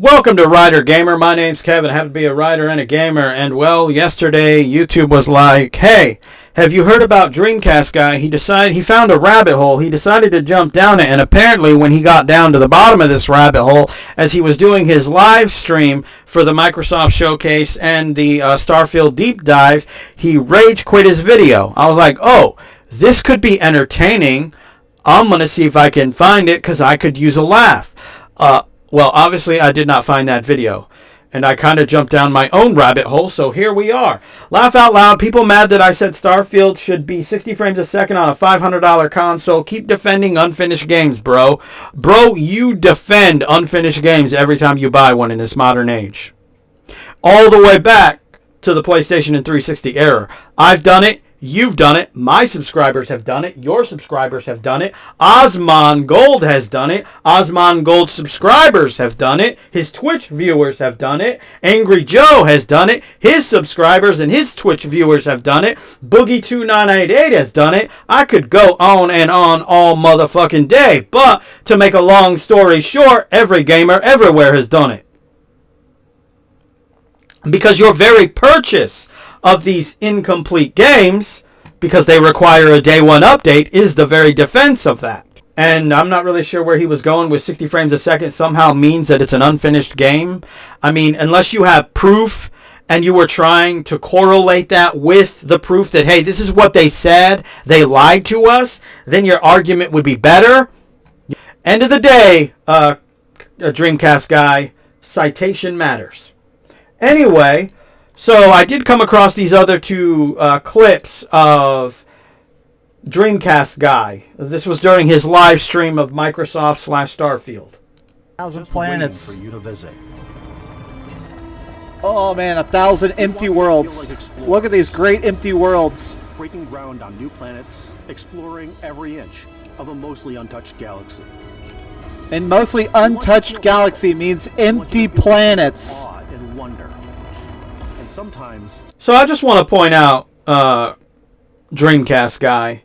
Welcome to Writer Gamer. My name's Kevin. I happen to be a writer and a gamer. And well, yesterday YouTube was like, hey, have you heard about DreamcastGuy? He found a rabbit hole. He decided to jump down it. And apparently when he got down to the bottom of this rabbit hole, as he was doing his live stream for the Microsoft Showcase and the StarField Deep Dive, he rage quit his video. I was like, oh, this could be entertaining. I'm going to see if I can find it because I could use a laugh. Well, obviously, I did not find that video. And I kind of jumped down my own rabbit hole, so here we are. Laugh out loud. People mad that I said StarField should be 60 frames a second on a $500 console. Keep defending unfinished games, bro. Bro, you defend unfinished games every time you buy one in this modern age. All the way back to the PlayStation and 360 era. I've done it. You've done it. My subscribers have done it. Your subscribers have done it. Osman Gold has done it. Osman Gold subscribers have done it. His Twitch viewers have done it. Angry Joe has done it. His subscribers and his Twitch viewers have done it. Boogie2988 has done it. I could go on and on all motherfucking day. But to make a long story short, every gamer everywhere has done it. Because your very purchase of these incomplete games, because they require a day one update, is the very defense of that. And I'm not really sure where he was going with 60 frames a second somehow means that it's an unfinished game. I mean, unless you have proof and you were trying to correlate that with the proof that, hey, this is what they said, they lied to us, then your argument would be better. End of the day, DreamcastGuy, citation matters. Anyway, so I did come across these other two clips of DreamcastGuy. This was during his live stream of Microsoft / StarField. 1,000 planets for you to visit. Oh man, 1,000 empty worlds. Look at these great empty worlds. Breaking ground on new planets, exploring every inch of a mostly untouched galaxy. And mostly untouched galaxy means empty planets. Awe and wonder. Sometimes. So I just want to point out, DreamcastGuy,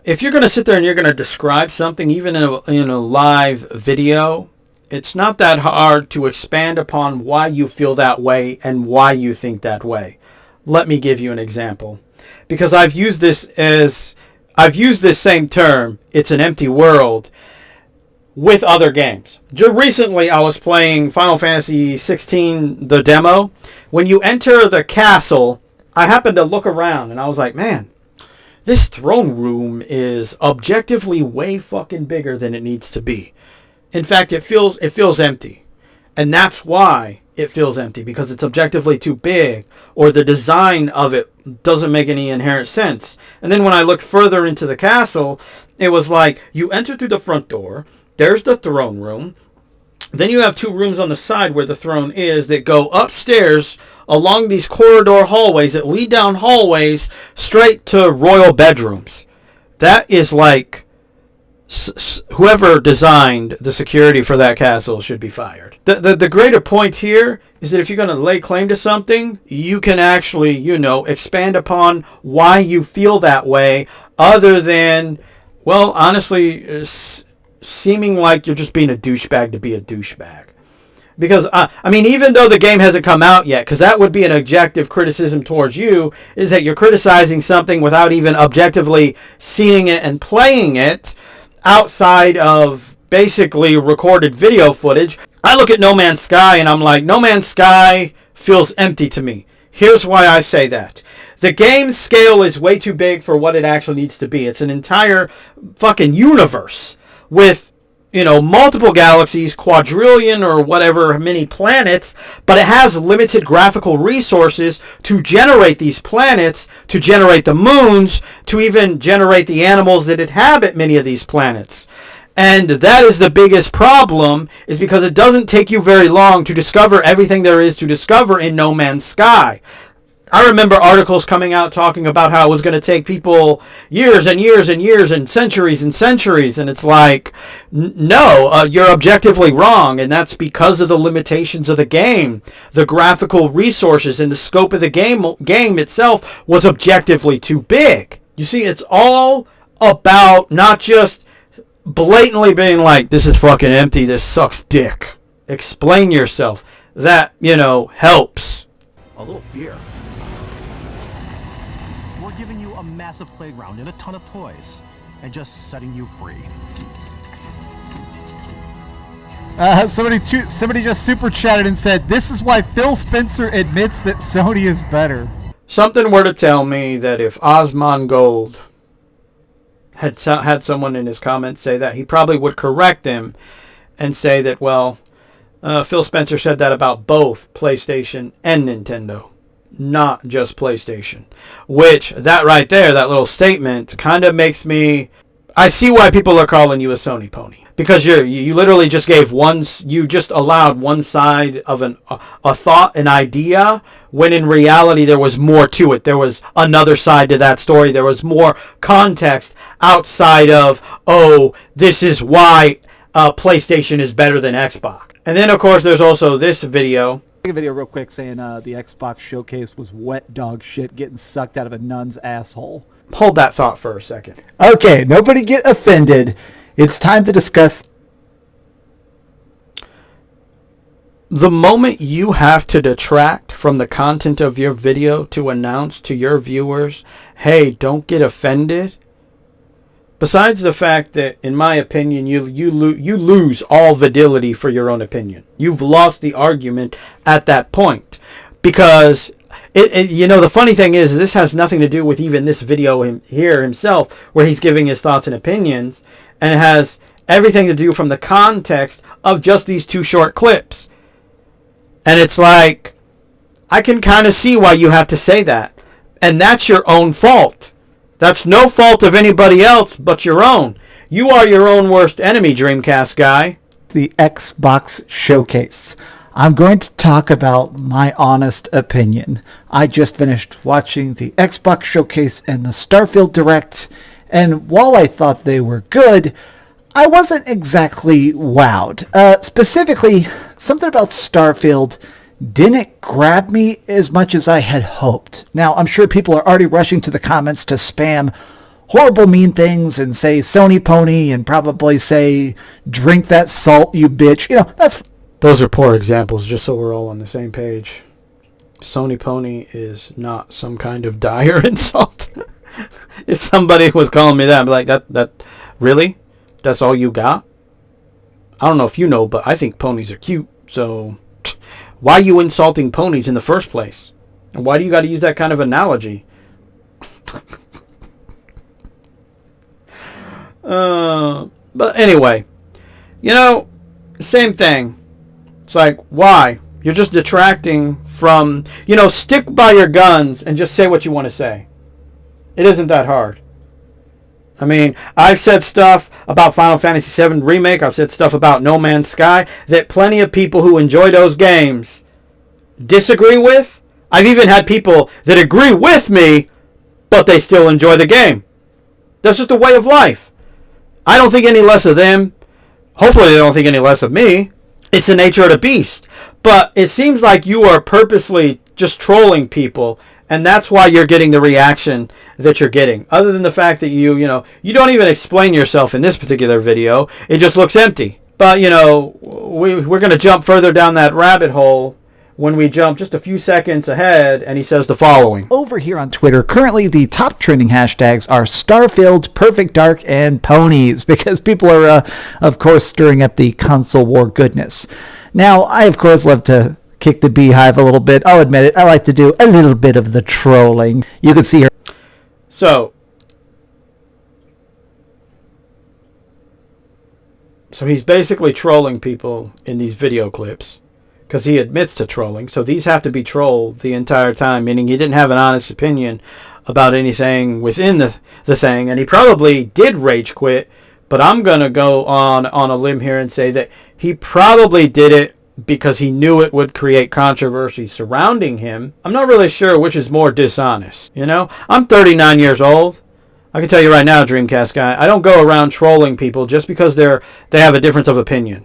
if you're going to sit there and you're going to describe something, even in a live video, it's not that hard to expand upon why you feel that way and why you think that way. Let me give you an example. Because I've used this same term, it's an empty world, with other games. Recently, I was playing Final Fantasy 16, the demo. When you enter the castle, I happened to look around, and I was like, man, this throne room is objectively way fucking bigger than it needs to be. In fact, it feels empty. And that's why it feels empty, because it's objectively too big, or the design of it doesn't make any inherent sense. And then when I looked further into the castle, it was like, you enter through the front door, there's the throne room. Then you have two rooms on the side where the throne is that go upstairs along these corridor hallways that lead down hallways straight to royal bedrooms. That is like whoever designed the security for that castle should be fired. The greater point here is that if you're going to lay claim to something, you can actually, expand upon why you feel that way other than, well, honestly, seeming like you're just being a douchebag to be a douchebag. Because, I mean, even though the game hasn't come out yet, because that would be an objective criticism towards you, is that you're criticizing something without even objectively seeing it and playing it outside of basically recorded video footage. I look at No Man's Sky and I'm like, No Man's Sky feels empty to me. Here's why I say that. The game's scale is way too big for what it actually needs to be. It's an entire fucking universe with, multiple galaxies, quadrillion or whatever many planets, but it has limited graphical resources to generate these planets, to generate the moons, to even generate the animals that inhabit many of these planets. And that is the biggest problem, is because it doesn't take you very long to discover everything there is to discover in No Man's Sky. I remember articles coming out talking about how it was going to take people years and years and years and centuries, and it's like, no, you're objectively wrong, and that's because of the limitations of the game. The graphical resources and the scope of the game itself was objectively too big. You see, it's all about not just blatantly being like, this is fucking empty, this sucks dick. explain yourself. That, helps. A little fear. We're giving you a massive playground and a ton of toys, and just setting you free. Somebody just super chatted and said, "This is why Phil Spencer admits that Sony is better." Something were to tell me that if Osmond Gold had someone in his comments say that, he probably would correct them and say that, well, Phil Spencer said that about both PlayStation and Nintendo, not just PlayStation. Which, that right there, that little statement, kind of makes me... I see why people are calling you a Sony pony. Because you literally just gave you just allowed one side of a thought, an idea, when in reality there was more to it. There was another side to that story. There was more context outside of, oh, this is why PlayStation is better than Xbox. And then, of course, there's also this video. Take a video real quick saying the Xbox showcase was wet dog shit getting sucked out of a nun's asshole. Hold that thought for a second. Okay, nobody get offended. It's time to discuss. The moment you have to detract from the content of your video to announce to your viewers, hey, don't get offended. Besides the fact that, in my opinion, you lose all validity for your own opinion. You've lost the argument at that point. Because, the funny thing is, this has nothing to do with even this video here himself, where he's giving his thoughts and opinions. And it has everything to do from the context of just these two short clips. And it's like, I can kind of see why you have to say that. And that's your own fault. That's no fault of anybody else but your own. You are your own worst enemy, Dreamcast Guy. The Xbox showcase. I'm going to talk about my honest opinion. I just finished watching the Xbox showcase and the StarField Direct. And while I thought they were good, I wasn't exactly wowed. Specifically, something about StarField didn't grab me as much as I had hoped. Now, I'm sure people are already rushing to the comments to spam horrible mean things and say Sony pony and probably say drink that salt, you bitch. Those are poor examples, just so we're all on the same page. Sony pony is not some kind of dire insult. If somebody was calling me that, I'd be like, that really? That's all you got? I don't know if you know, but I think ponies are cute. So why are you insulting ponies in the first place? And why do you got to use that kind of analogy? But anyway, same thing. It's like, why? You're just detracting from, stick by your guns and just say what you want to say. It isn't that hard. I mean, I've said stuff about Final Fantasy VII Remake. I've said stuff about No Man's Sky that plenty of people who enjoy those games disagree with. I've even had people that agree with me, but they still enjoy the game. That's just a way of life. I don't think any less of them. Hopefully they don't think any less of me. It's the nature of the beast. But it seems like you are purposely just trolling people. And that's why you're getting the reaction that you're getting. Other than the fact that you don't even explain yourself in this particular video. It just looks empty. But, we're going to jump further down that rabbit hole when we jump just a few seconds ahead, and he says the following. Over here on Twitter, currently the top trending hashtags are StarField, Perfect Dark, and Ponies, because people are, of course, stirring up the console war goodness. Now, I, of course, love to kick the beehive a little bit. I'll admit it. I like to do a little bit of the trolling. You can see her. So he's basically trolling people in these video clips because he admits to trolling. So these have to be trolled the entire time, meaning he didn't have an honest opinion about anything within the thing. And he probably did rage quit, but I'm going to go on a limb here and say that he probably did it because he knew it would create controversy surrounding him. I'm not really sure which is more dishonest. I'm 39 years old. I can tell you right now, Dreamcast Guy, I don't go around trolling people just because they have a difference of opinion.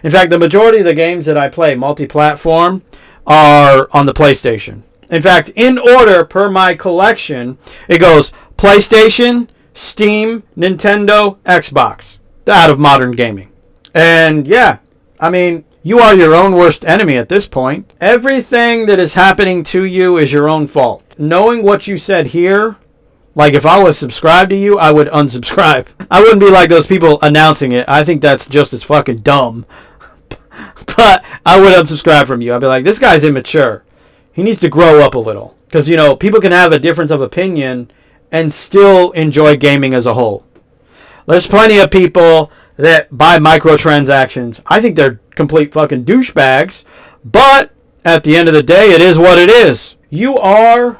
In fact, the majority of the games that I play multi-platform are on the PlayStation. In fact, in order per my collection, it goes PlayStation, Steam, Nintendo, Xbox, out of modern gaming. And yeah, I mean, You are your own worst enemy at this point. Everything that is happening to you is your own fault. Knowing what you said here, like if I was subscribed to you, I would unsubscribe. I wouldn't be like those people announcing it. I think that's just as fucking dumb. But I would unsubscribe from you. I'd be like, this guy's immature. He needs to grow up a little. Because, you know, people can have a difference of opinion and still enjoy gaming as a whole. There's plenty of people that buy microtransactions. I think they're complete fucking douchebags. But at the end of the day, it is what it is. You are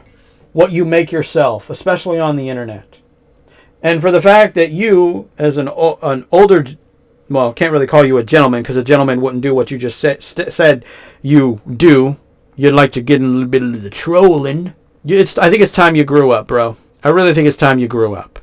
what you make yourself, especially on the internet. And for the fact that you, as an older, well, can't really call you a gentleman because a gentleman wouldn't do what you just said you do. You'd like to get in a little bit of the trolling. I think it's time you grew up, bro. I really think it's time you grew up.